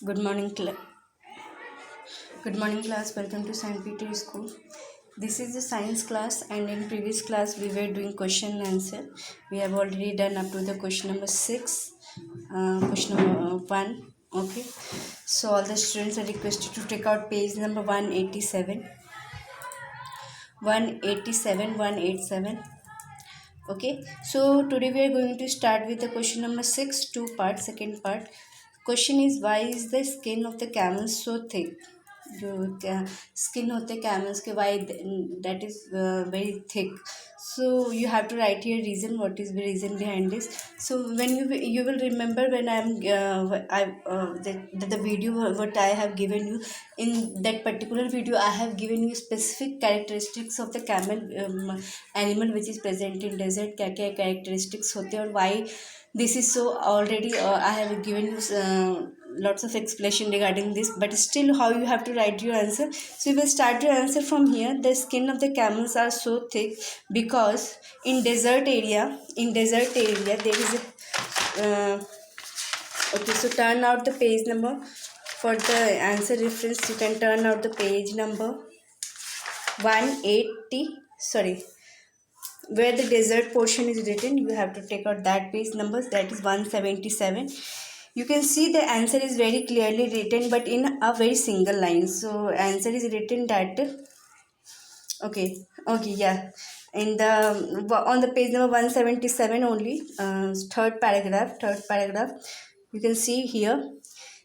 Good morning, good morning, class. Welcome to Saint Peter School. This is the science class, and in previous class we were doing question and answer. We have already done up to the question number 6, question number 1. Okay, so all the students are requested to take out page number 187, 187, 187. Okay, so today we are going to start with the question number 6, two part. Second part question is, why is the skin of the camel so thick? जो skin होते हैं camels के, why that is very thick. So you have to write here reason, what is the reason behind this. So when you will remember when the video what I have given you, in that particular video I have given you specific characteristics of the camel animal which is present in desert, क्या क्या characteristics होते हैं और why this is so. Already I have given you lots of explanation regarding this, but still how you have to write your answer. So you will start your answer from here. The skin of the camels are so thick because in desert area there is a okay, so turn out the page number for the answer reference. You can turn out the page number 180, sorry, where the desert portion is written. You have to take out that page numbers, that is 177. You can see the answer is very clearly written, but in a very single line. So answer is written that okay, yeah, in the on the page number 177 only, third paragraph, you can see here,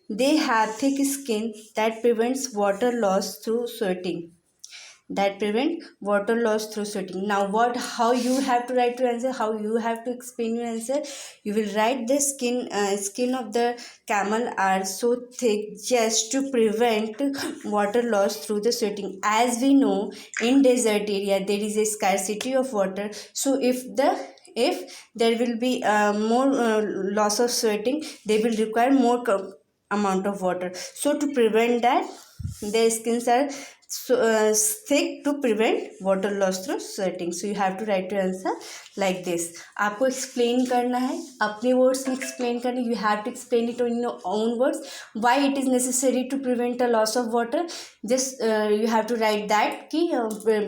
they have thick skin that prevents water loss through sweating, that prevent water loss through sweating. Now how you have to write your answer, how you have to explain your answer. You will write the skin of the camel are so thick just to prevent water loss through the sweating. As we know, in desert area there is a scarcity of water, so if there will be more loss of sweating, they will require more amount of water. So to prevent that, their skins are so thick to prevent water loss through sweating. So you have to write your answer like this. आपको explain करना है, अपने words में explain करना है. You have to explain it in your own words. Why it is necessary to prevent a loss of water? Just you have to write that कि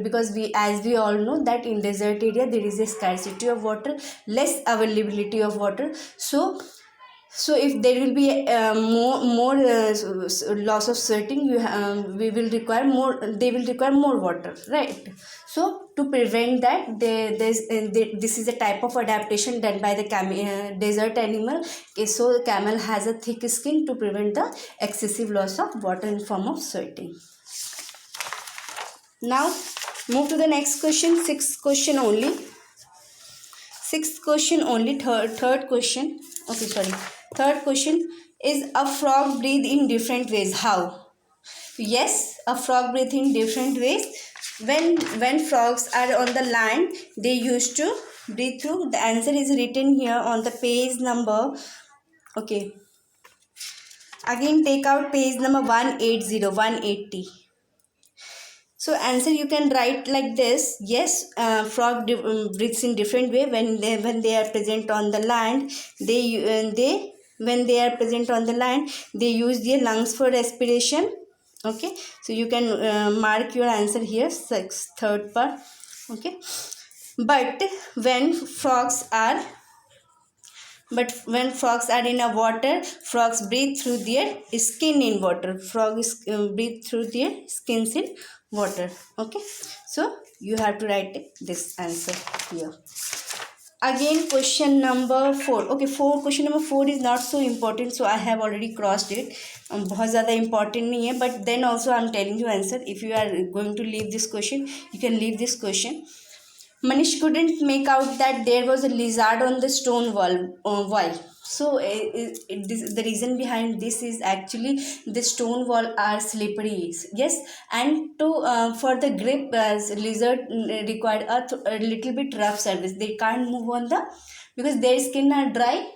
because as we all know that in desert area there is a scarcity of water, less availability of water. So if there will be more loss of sweating, we will require more, they will require more water, right? So to prevent that, this is a type of adaptation done by the desert animal. Okay, so camel has a thick skin to prevent the excessive loss of water in form of sweating. Now move to the next question. Sixth question only, third question. Okay, sorry, third question is, a frog breathe in different ways. How? Yes, a frog breathe in different ways. When frogs are on the land, they used to breathe through. The answer is written here on the page number. Okay, again take out page number 180, 180. So answer you can write like this. Yes, frog breathes in different way when they are present on the land. They when they are present on the land, they use their lungs for respiration. Okay, so you can mark your answer here, third part. Okay, but when frogs are in a water, frogs breathe through their skin in water. Frogs breathe through their skins in water. Okay, so you have to write this answer here. Again question number 4. Okay, question number 4 is not so important, so I have already crossed it. बहुत ज़्यादा important नहीं है, but then also I am telling you answer. If you are going to leave this question, you can leave this question. Manish couldn't make out that there was a lizard on the stone wall. Why? So the reason behind this is actually the stone wall are slippery. Yes, and to for the grip, lizard required a little bit rough surface. They can't move on because their skin are dry.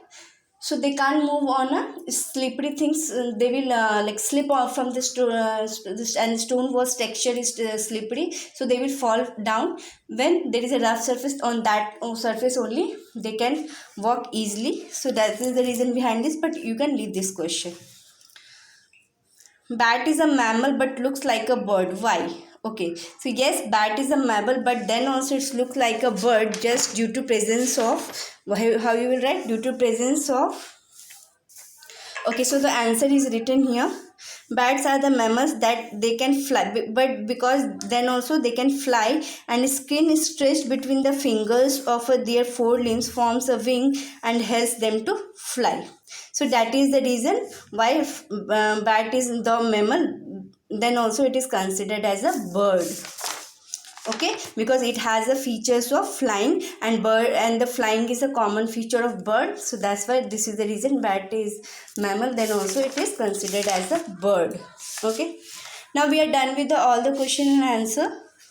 So they can't move on a slippery things. They will like slip off from the stone, and stone wall's texture is slippery, so they will fall down. When there is a rough surface, on that surface only they can walk easily. So that is the reason behind this, but you can leave this question. bat is a mammal but looks like a bird. Why? Okay, so yes, bat is a mammal, but then also it looks like a bird just due to presence of, how you will write, due to presence of. Okay, so the answer is written here. Bats are the mammals that they can fly, but because then also they can fly, and skin is stretched between the fingers of their four limbs, forms a wing and helps them to fly. So that is the reason why bat is the mammal. Then also it is considered as a bird. Okay, because it has the features of flying, and bird, and the flying is a common feature of bird, so that's why this is the reason bat is mammal, then also it is considered as a bird. Okay, now we are done with all the question and answer.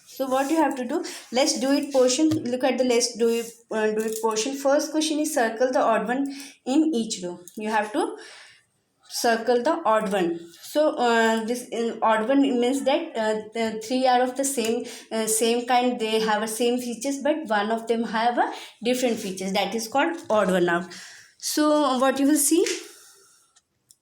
So what you have to do, let's do it portion. Look at the let's do it portion. First question is circle the odd one in each row. You have to circle the odd one. So this odd one means that the three are of the same kind, they have a same features, but one of them have a different features, that is called odd one out. So what you will see,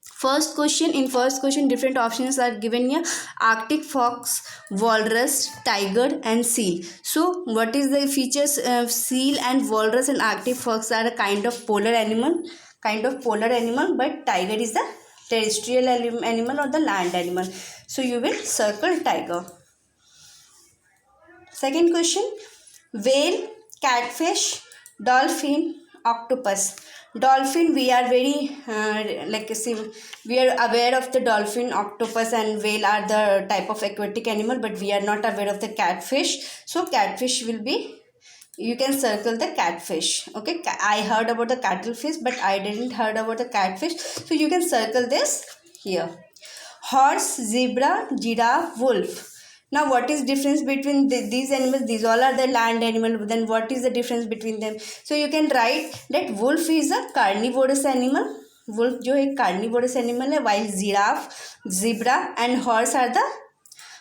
first question, in first question different options are given here: Arctic fox, walrus, tiger and seal. So what is the features? Seal and walrus and Arctic fox are a kind of polar animal, but tiger is the terrestrial animal or the land animal, so you will circle tiger. Second question, whale, catfish, dolphin, octopus. Dolphin, we are very we are aware of the dolphin, octopus and whale are the type of aquatic animal, but we are not aware of the catfish, so catfish will be, you can circle the catfish. Okay, I heard about the cuttlefish, but I didn't heard about the catfish, so you can circle this here. Horse, zebra, giraffe, wolf. Now what is difference between these animals? These all are the land animal, then what is the difference between them? So you can write that wolf is a carnivorous animal, wolf जो एक carnivorous animal है, while giraffe, zebra and horse are the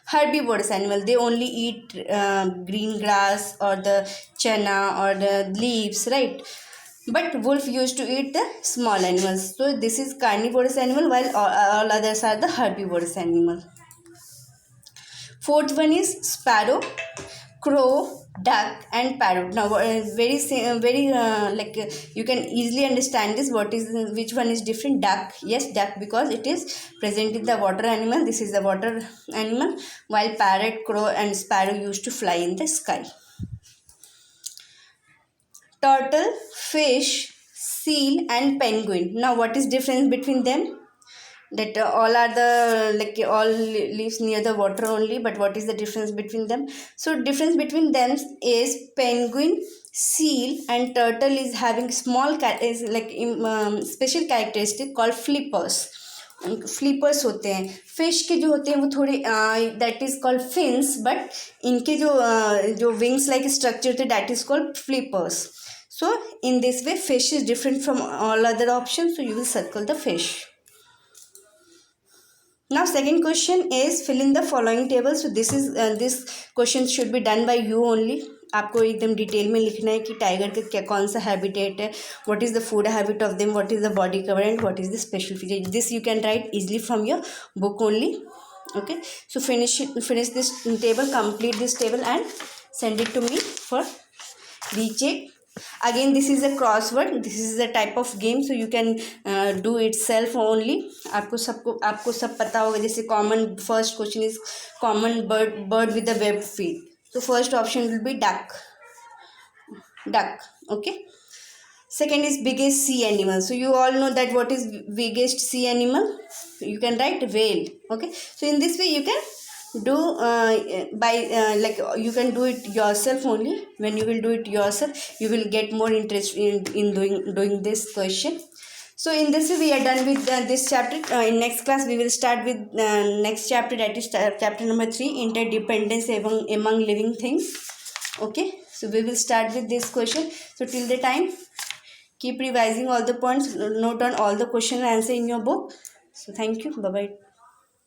herbivorous animal, they only eat green grass or the chana or the leaves, right? But wolf used to eat the small animals, so this is carnivorous animal, while all others are the herbivorous animal. Fourth one is sparrow, crow, duck and parrot. Now you can easily understand this, what is, which one is different. Duck, yes, duck, because it is present in the water animal, this is the water animal, while parrot, crow and sparrow used to fly in the sky. Turtle, fish, seal and penguin. Now what is difference between them? That all are the all lives near the water only, but what is the difference between them? So difference between them is penguin, seal and turtle is having small special characteristic called flippers. Flippers होते हैं. Fish के जो होते हैं वो थोड़े that is called fins, but इनके जो विंग्स लाइक स्ट्रक्चर थे that is called flippers. So in this way fish is different from all other options, so you will circle the fish. Now second question is fill in the following table. So this question should be done by you only. आपको एकदम detail में लिखना है कि tiger का क्या कौन सा हैबिटेट है, what is the food habit of them, what is the body cover and what is the special feature. This you can write easily from your book only. Okay, so finish this table, complete this table and send it to me for recheck. Again this is a crossword, this is a type of game, so you can do it self only. आपको सब पता होगा. जैसे common first question is common bird with the web feet, so first option will be duck. Okay, second is biggest sea animal. So you all know that what is biggest sea animal, you can write whale. Okay, so in this way you can do you can do it yourself only. When you will do it yourself you will get more interest in doing this question. So in this way we are done with this chapter. In next class we will start with next chapter, that is chapter number 3, interdependence among living things. Okay, so we will start with this question. So till the time keep revising all the points, note down all the question and answer in your book. So thank you, bye bye.